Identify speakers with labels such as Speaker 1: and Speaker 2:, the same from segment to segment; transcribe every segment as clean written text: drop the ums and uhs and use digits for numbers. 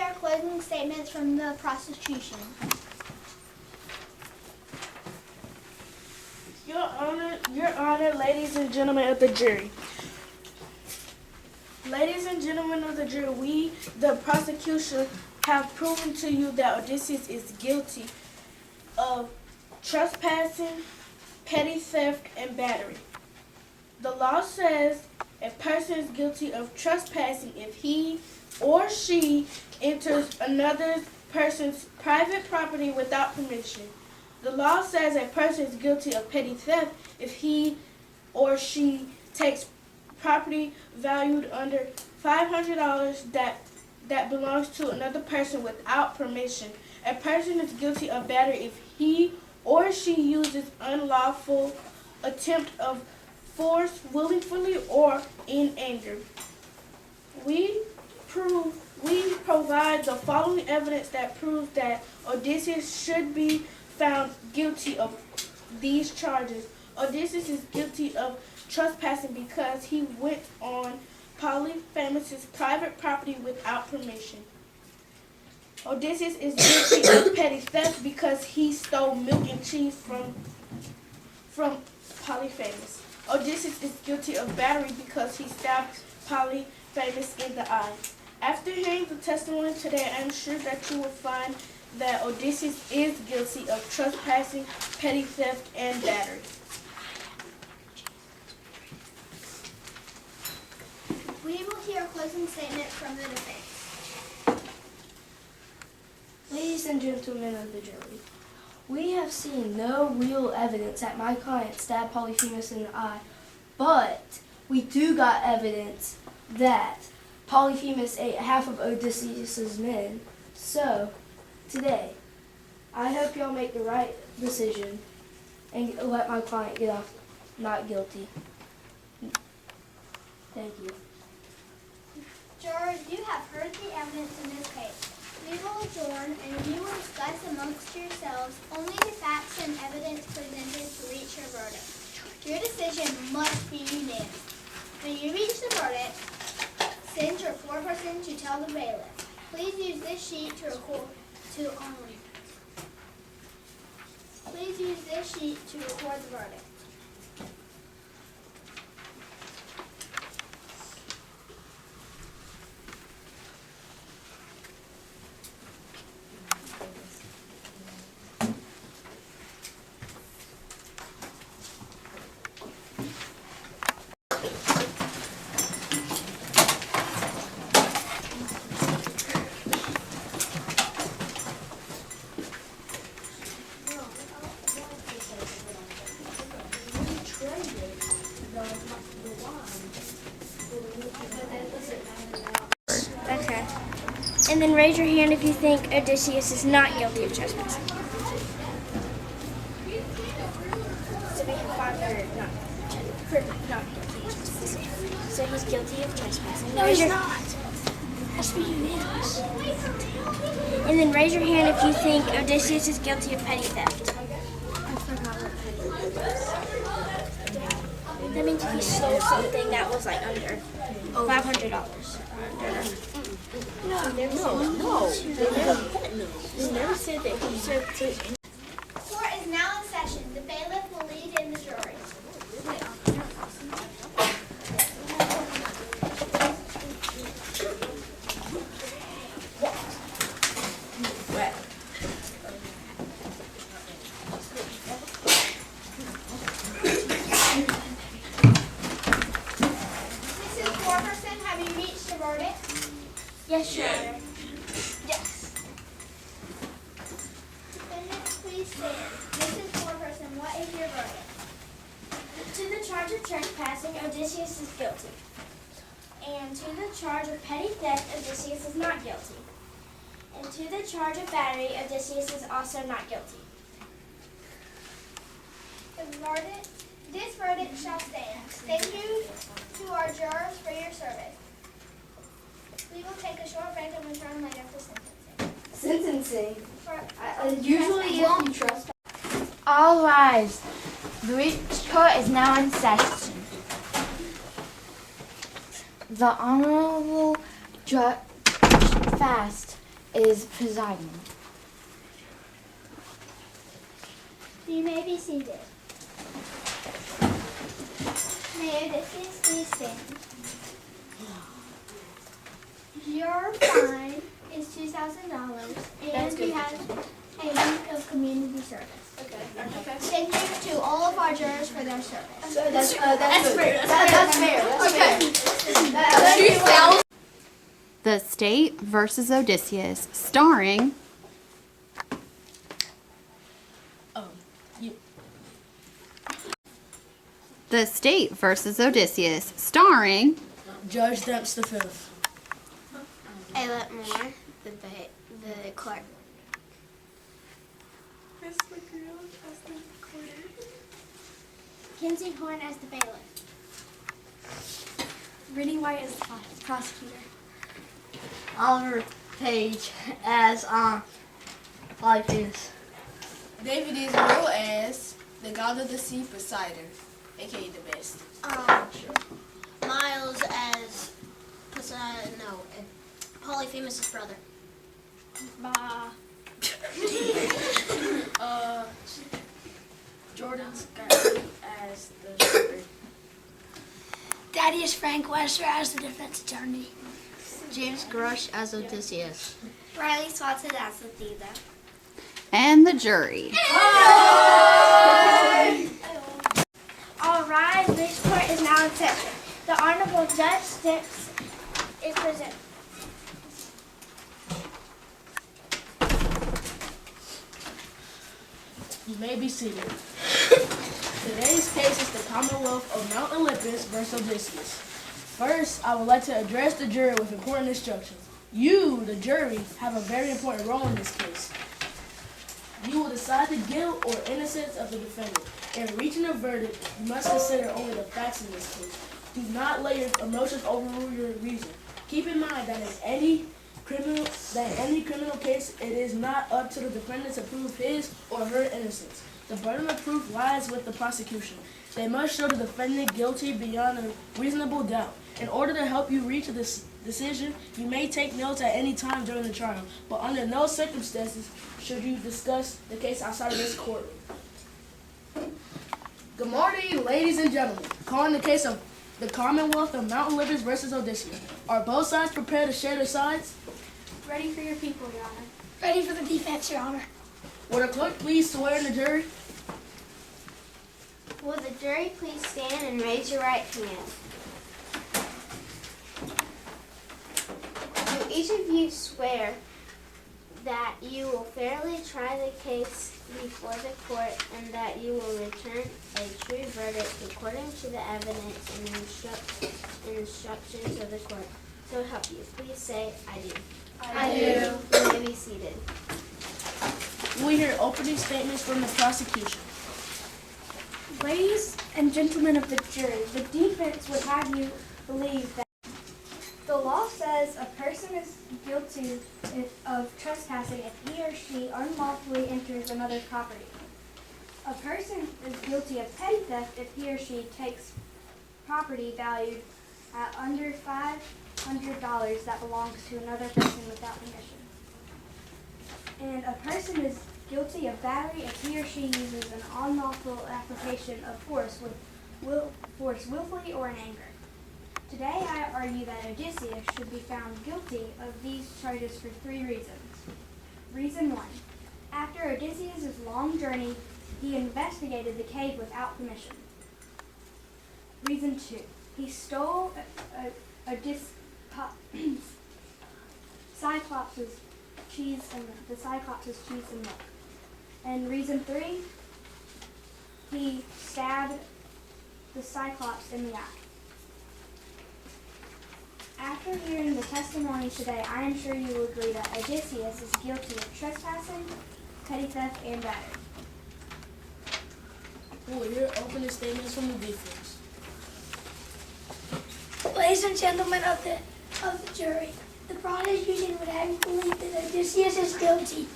Speaker 1: hear closing statements from the prosecution.
Speaker 2: Your Honor, ladies and gentlemen of the jury. Ladies and gentlemen of the jury, we, the prosecution, have proven to you that Odysseus is guilty of trespassing, petty theft, and battery. The law says a person is guilty of trespassing if he or she enters another person's private property without permission. The law says a person is guilty of petty theft if he or she takes property valued under $500 that belongs to another person without permission. A person is guilty of battery if he or she uses unlawful attempt of force willfully or in anger. We provide the following evidence that proves that Odysseus should be found guilty of these charges. Odysseus is guilty of trespassing because he went on Polyphemus' private property without permission. Odysseus is guilty of petty theft because he stole milk and cheese from Polyphemus. Odysseus is guilty of battery because he stabbed Polyphemus in the eye. After hearing the testimony today, I am sure that you will find that Odysseus is guilty of trespassing, petty theft, and battery.
Speaker 1: We will hear a closing statement from the defense.
Speaker 3: Ladies and gentlemen of the jury, we have seen no real evidence that my client stabbed Polyphemus in the eye, but we do got evidence that Polyphemus ate half of Odysseus's men. So, today, I hope y'all make the right decision and let my client get off not guilty. Thank you.
Speaker 1: Jurors, you have heard the evidence in this case. We will adjourn and you will discuss amongst yourselves only the facts and evidence presented to reach your verdict. Your decision must be unanimous. When you reach the verdict, send your foreperson to tell the bailiff. Please use this sheet to record the verdict.
Speaker 4: Okay. And then raise your hand if you think Odysseus is not guilty of trespassing. So we have five that are not guilty of trespassing. So he's guilty of trespassing.
Speaker 3: No, he's not. Has to be unanimous.
Speaker 4: And then raise your hand if you think Odysseus is guilty of petty theft.
Speaker 3: I forgot what petty was.
Speaker 4: That means he stole something that was like under $500.
Speaker 3: No. They never said that he served.
Speaker 1: Court is now in session. The bailiff will lead in the jury. Mrs. Foreperson, have you reached a verdict?
Speaker 4: Yes, Your Honor.
Speaker 1: Yes. Defendant, please stand. Mrs. Foreperson, what is your verdict?
Speaker 4: To the charge of trespassing, Odysseus is guilty. And to the charge of petty theft, Odysseus is not guilty. And to the charge of battery, Odysseus is also not guilty.
Speaker 1: This verdict shall stand. Thank you to our jurors for your service. We will take a short break and return later for sentencing.
Speaker 3: Sentencing.
Speaker 1: For
Speaker 3: Usually if you trespass.
Speaker 5: All rise. The court is now in session. The Honorable Judge Fast is presiding.
Speaker 1: You may be seated. May Odysseus please stand. Your fine is $2,000 and you have a week of community service.
Speaker 2: Okay.
Speaker 1: Thank you to all of our jurors for their service.
Speaker 3: That's fair. That's fair.
Speaker 6: The State versus Odysseus, starring The State versus Odysseus, starring
Speaker 2: Judge Dempsey the Fifth.
Speaker 1: Ayla Moore, the clerk. Kinsey Horn as the bailiff.
Speaker 4: Brittany White as the prosecutor.
Speaker 3: Oliver Page as Polyphemus.
Speaker 2: David Israel as the god of the sea, Poseidon, aka the best.
Speaker 1: Miles as Polyphemus' brother.
Speaker 2: Jordan Scott as the shepherd.
Speaker 4: Thaddeus Frank Wester as the defense attorney.
Speaker 3: James Grush as Odysseus.
Speaker 4: Riley Swanson as the Theda.
Speaker 6: and the jury.
Speaker 4: All rise, this court is now in session. The Honorable Judge Sticks is present.
Speaker 2: You may be seated. Today's case is the Commonwealth of Mount Olympus versus Odysseus. First, I would like to address the jury with important instructions. You, the jury, have a very important role in this case. You will decide the guilt or innocence of the defendant. In reaching a verdict, you must consider only the facts in this case. Do not let your emotions overrule your reason. Keep in mind that in any criminal case, it is not up to the defendant to prove his or her innocence. The burden of proof lies with the prosecution. They must show the defendant guilty beyond a reasonable doubt. In order to help you reach this decision, you may take notes at any time during the trial, but under no circumstances should you discuss the case outside of this courtroom. Good morning, ladies and gentlemen. Calling the case of the Commonwealth of Mount Olympus versus Odysseus. Are both sides prepared to share their sides?
Speaker 4: Ready for your people, Your Honor.
Speaker 1: Ready for the defense, Your Honor.
Speaker 2: Will the clerk please swear in the jury?
Speaker 1: Will the jury please stand and raise your right hand? Do each of you swear that you will fairly try the case before the court and that you will return a true verdict according to the evidence and instructions of the court? So help you. Please say, I do.
Speaker 4: I do.
Speaker 1: You may be seated.
Speaker 2: We hear opening statements from the prosecution.
Speaker 4: Ladies and gentlemen of the jury, the defense would have you believe that the law says a person is guilty of trespassing if he or she unlawfully enters another's property. A person is guilty of petty theft if he or she takes property valued at under $500 that belongs to another person without permission. And a person is guilty of battery if he or she uses an unlawful application of force willfully or in anger. Today I argue that Odysseus should be found guilty of these charges for 3 reasons. Reason 1. After Odysseus' long journey, he investigated the cave without permission. Reason 2. He stole Cyclops' cheese and milk. And reason 3, he stabbed the Cyclops in the eye. After hearing the testimony today, I am sure you will agree that Odysseus is guilty of trespassing, petty theft, and battery.
Speaker 2: We'll hear opening statements from the defense.
Speaker 7: Ladies and gentlemen of the jury, the prosecution would have you believe that Odysseus is guilty.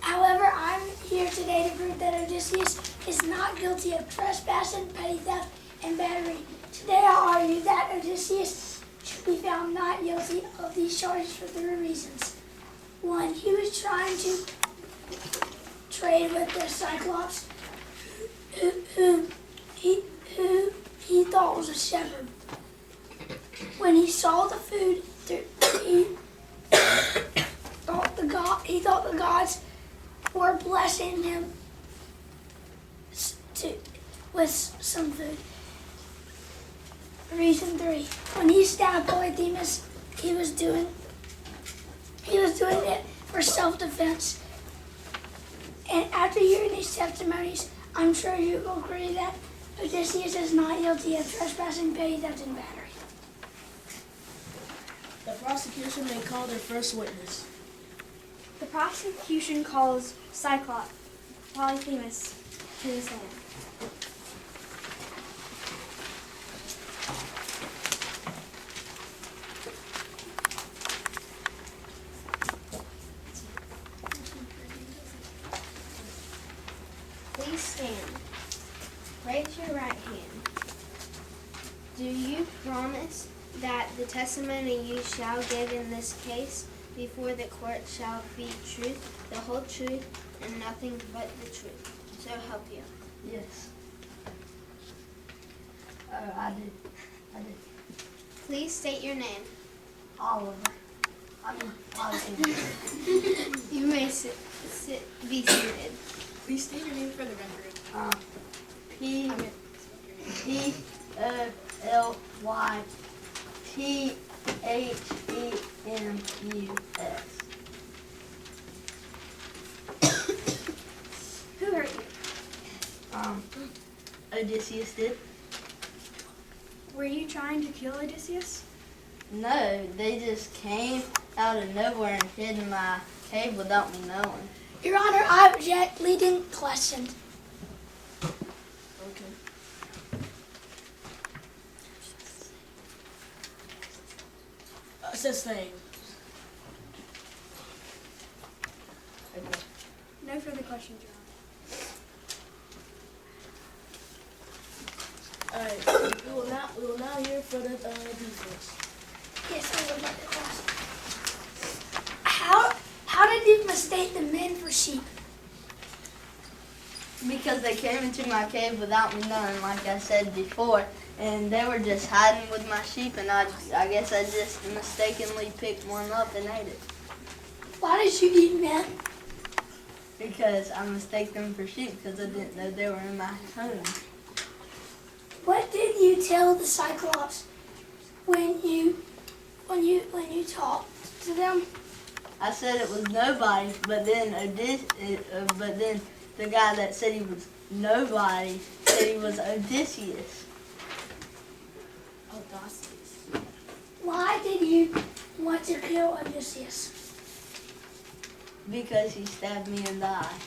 Speaker 7: However, I'm here today to prove that Odysseus is not guilty of trespassing, petty theft, and battery. Today I'll argue that Odysseus be found not guilty of these charges for 3 reasons. 1, he was trying to trade with the Cyclops, who he thought was a shepherd. When he saw the food, he thought the gods were blessing him with some food. Reason 3, when he stabbed Polyphemus, he was doing it for self-defense. And after hearing these testimonies, I'm sure you will agree that Odysseus is not guilty of trespassing, petty theft, and battery.
Speaker 2: The prosecution may call their first witness.
Speaker 4: The prosecution calls Cyclops Polyphemus to the stand. Please stand. Raise your right hand. Do you promise that the testimony you shall give in this case before the court shall be truth, the whole truth, and nothing but the truth? So help you.
Speaker 3: Yes. I did.
Speaker 4: Please state your name.
Speaker 3: Oliver. Oliver.
Speaker 4: You may be seated.
Speaker 8: Please state your name for the record.
Speaker 3: P-O-L-Y-T-H-E-M-U-S.
Speaker 4: Who hurt you?
Speaker 3: Odysseus did.
Speaker 4: Were you trying to kill Odysseus?
Speaker 3: No, they just came out of nowhere and hid in my cave without me knowing.
Speaker 7: Your Honor, I object. Leading question.
Speaker 2: Okay. Sustain.
Speaker 4: No further questions, Your Honor.
Speaker 2: Alright, we will now hear for the defense.
Speaker 7: Yes, I would like to ask. How did you mistake the men for sheep?
Speaker 3: Because they came into my cave without me knowing, like I said before, and they were just hiding with my sheep, and I guess I just mistakenly picked one up and ate it.
Speaker 7: Why did you eat men?
Speaker 3: Because I mistaked them for sheep because I didn't know they were in my home.
Speaker 7: What did you tell the Cyclops when you talked to them?
Speaker 3: I said it was nobody, but then the guy that said he was nobody said he was Odysseus.
Speaker 7: Why did you want to kill Odysseus?
Speaker 3: Because he stabbed me in the eye.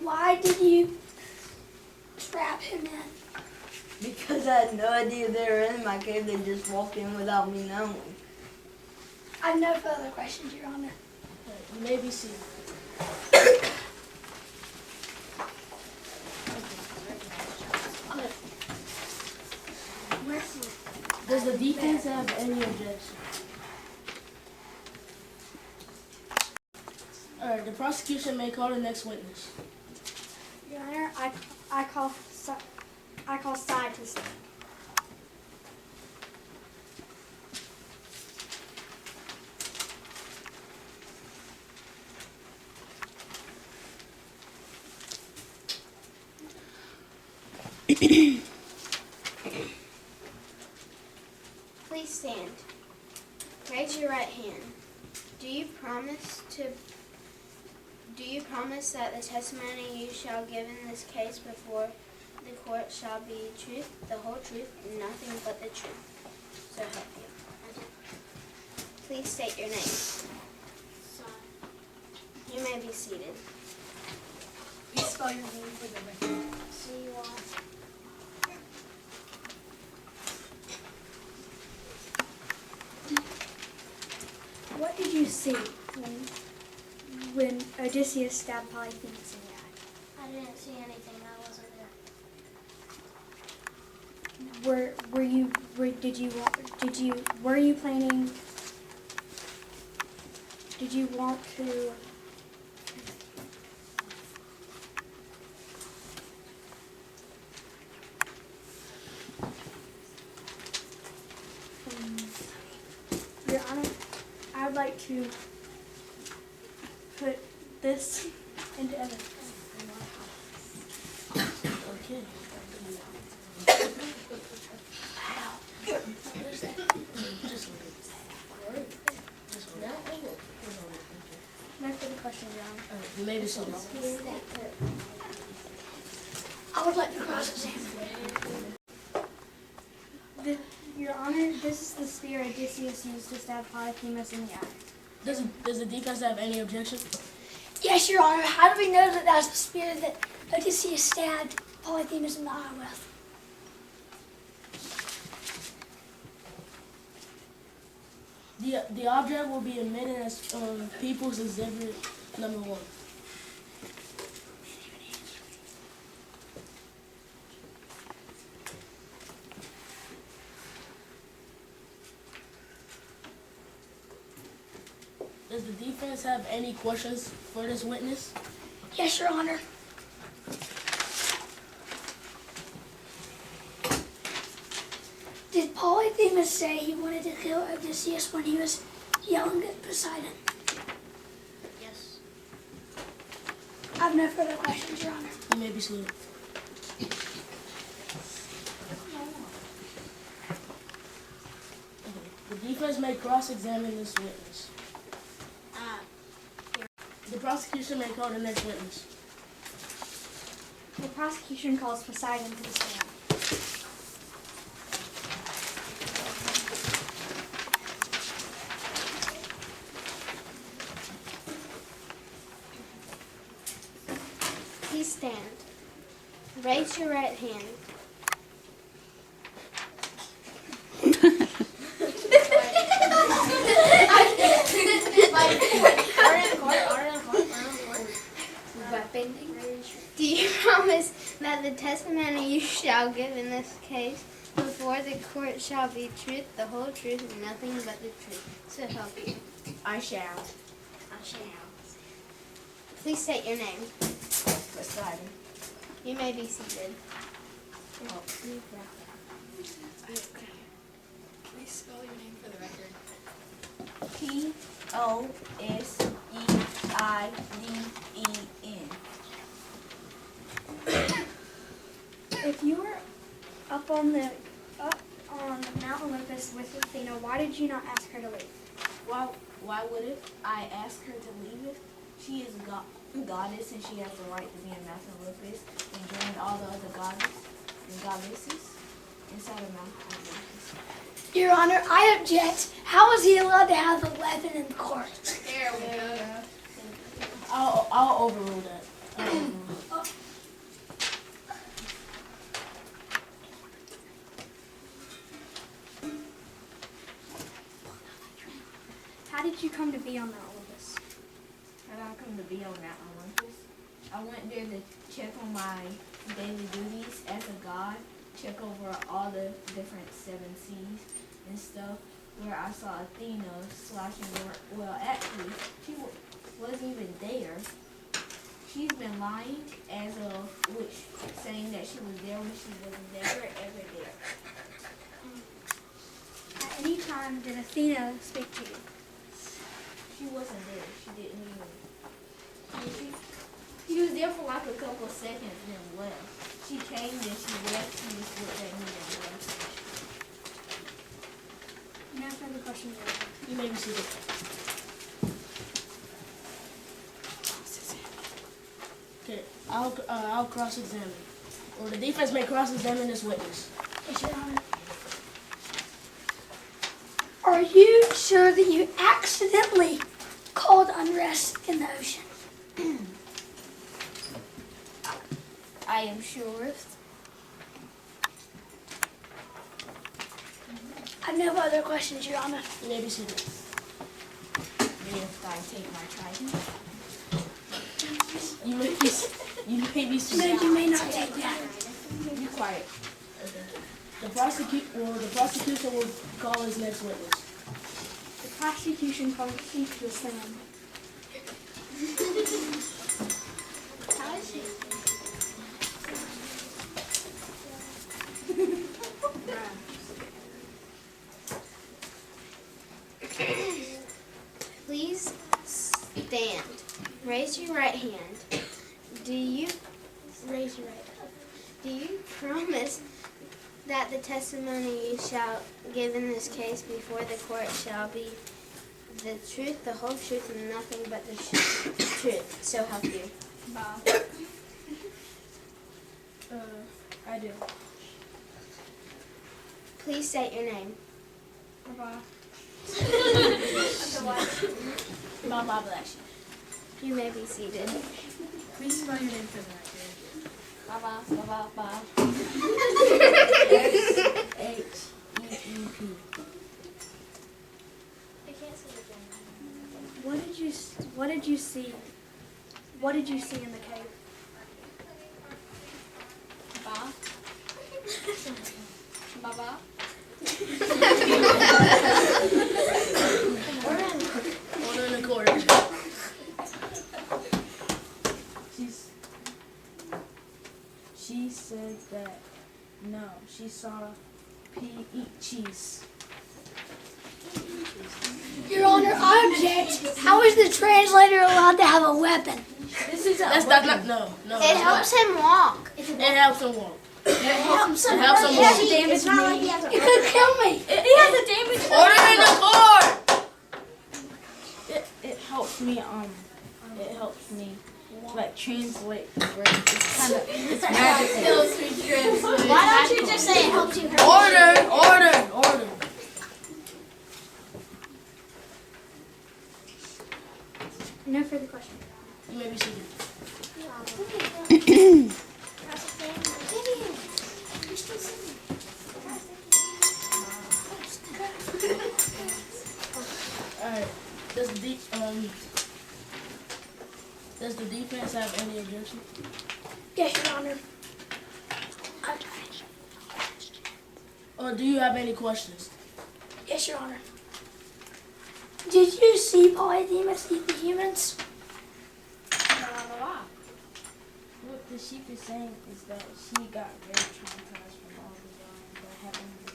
Speaker 7: Why did you trap him in?
Speaker 3: Because I had no idea they were in my cave. They just walked in without me knowing.
Speaker 7: I have no further questions, Your Honor.
Speaker 2: You may be seated. Does the defense have any objection? Alright, the prosecution may call the next witness.
Speaker 4: Your Honor, I call side to stand. Please stand. Raise your right hand. Do you promise that the testimony you shall give in this case before the court shall be truth, the whole truth, and nothing but the truth? So help you. I do. Please state your name. You may be seated.
Speaker 8: Please spell your name for the record.
Speaker 4: C-Y. What did you see when Odysseus stabbed Polyphemus in the eye?
Speaker 1: I didn't see anything. I wasn't there.
Speaker 9: were you planning? Did you want to? Your Honor, I'd like to put this into evidence.
Speaker 2: Okay.
Speaker 9: No further questions, Your Honor.
Speaker 2: You may be seated.
Speaker 7: I would like to cross-examine.
Speaker 9: Your Honor, this is the spear Odysseus used to stab Polyphemus in the eye.
Speaker 2: Does the defense have any objection?
Speaker 7: Yes, Your Honor. How do we know that that's the spear that Odysseus stabbed Polyphemus in the eye with?
Speaker 2: The object will be admitted as People's Exhibit number 1. Does the defense have any questions for this witness?
Speaker 7: Yes, Your Honor. Did Polyphemus say he wanted to kill Odysseus when he was young at Poseidon?
Speaker 1: Yes.
Speaker 7: I have no further questions, Your Honor.
Speaker 2: You may be seated. The defense may cross-examine this witness. The prosecution may call the next witness.
Speaker 9: The prosecution calls Poseidon to the stand.
Speaker 1: Please stand. Raise your right hand. Do you promise that the testimony you shall give in this case before the court shall be truth, the whole truth, and nothing but the truth? So help you.
Speaker 5: I shall.
Speaker 1: I shall. Please state your name.
Speaker 5: Poseidon.
Speaker 1: You may be seated.
Speaker 8: Please spell your name for the record.
Speaker 5: Poseidin.
Speaker 9: If you were up on Mount Olympus with Athena, why did you not ask her to leave?
Speaker 5: Why would it? I asked her to leave it. She is a goddess and she has the right to be in Mount Olympus and join all the other goddesses inside of Mount Olympus.
Speaker 7: Your Honor, I object. How is he allowed to have a weapon in court?
Speaker 8: There we go.
Speaker 2: I'll overrule that.
Speaker 9: How did you come to be on Mount Olympus?
Speaker 5: How did I come to be on Mount Olympus? I went there to check on my daily duties as a god, check over all the different 7 seas and stuff, where I saw Athena slashing well, actually, she wasn't even there. She's been lying as of which, saying that she was there when she was never ever there.
Speaker 9: At any time did Athena speak to you?
Speaker 5: She wasn't there. She didn't even. She was there for like a couple of seconds and then left. She came, then she left. She just looked at me and left.
Speaker 9: No further questions. Your Honor.
Speaker 2: You may be seated. Okay, I'll cross-examine. Or the defense may cross-examine this witness.
Speaker 7: Yes, Your Honor. Are you sure that you accidentally caused unrest in the ocean?
Speaker 5: I am sure.
Speaker 7: I have no other questions, Your Honor.
Speaker 2: You may be seated.
Speaker 5: If I take my trident.
Speaker 2: You may be
Speaker 7: No,
Speaker 2: seated.
Speaker 7: you may not take that.
Speaker 5: Be quiet.
Speaker 2: The prosecution will call his next witness.
Speaker 9: The prosecution calls each the stand.
Speaker 1: How is she? Please stand. Raise your right hand. Do you raise your right hand? Do you promise that the testimony you shall give in this case before the court shall be the truth, the whole truth, and nothing but the truth? So help you.
Speaker 2: I do.
Speaker 1: Please state your name.
Speaker 2: Baba bless you.
Speaker 1: You may be seated.
Speaker 5: Please spell your name for the record.
Speaker 3: Ba-ba.
Speaker 2: H-E-E-P.
Speaker 4: I can't see the game.
Speaker 9: What did you see? What did you see in the cave?
Speaker 3: Baba.
Speaker 2: Order in the court. She said that no, she saw P eat cheese.
Speaker 7: Your Honor, I object. How is the translator allowed to have a weapon?
Speaker 2: That's not no.
Speaker 1: It helps him walk.
Speaker 2: It helps him walk.
Speaker 7: It helps him.
Speaker 2: It helps him walk.
Speaker 4: It's not like he has a
Speaker 7: It could kill me.
Speaker 5: He has a damage.
Speaker 2: Order in the court.
Speaker 10: It helps me like translate words. It's kind of it's magical.
Speaker 4: Why don't you just say it helps you hurt?
Speaker 2: Order.
Speaker 9: No further questions.
Speaker 2: You may be seated. Alright. Does the defense have any objection?
Speaker 7: Yes, Your Honor.
Speaker 2: Or do you have any questions?
Speaker 7: Yes, Your Honor. Did you see Polyphemus eat the humans?
Speaker 10: What the sheep is saying is that she got very traumatized from all the that happened.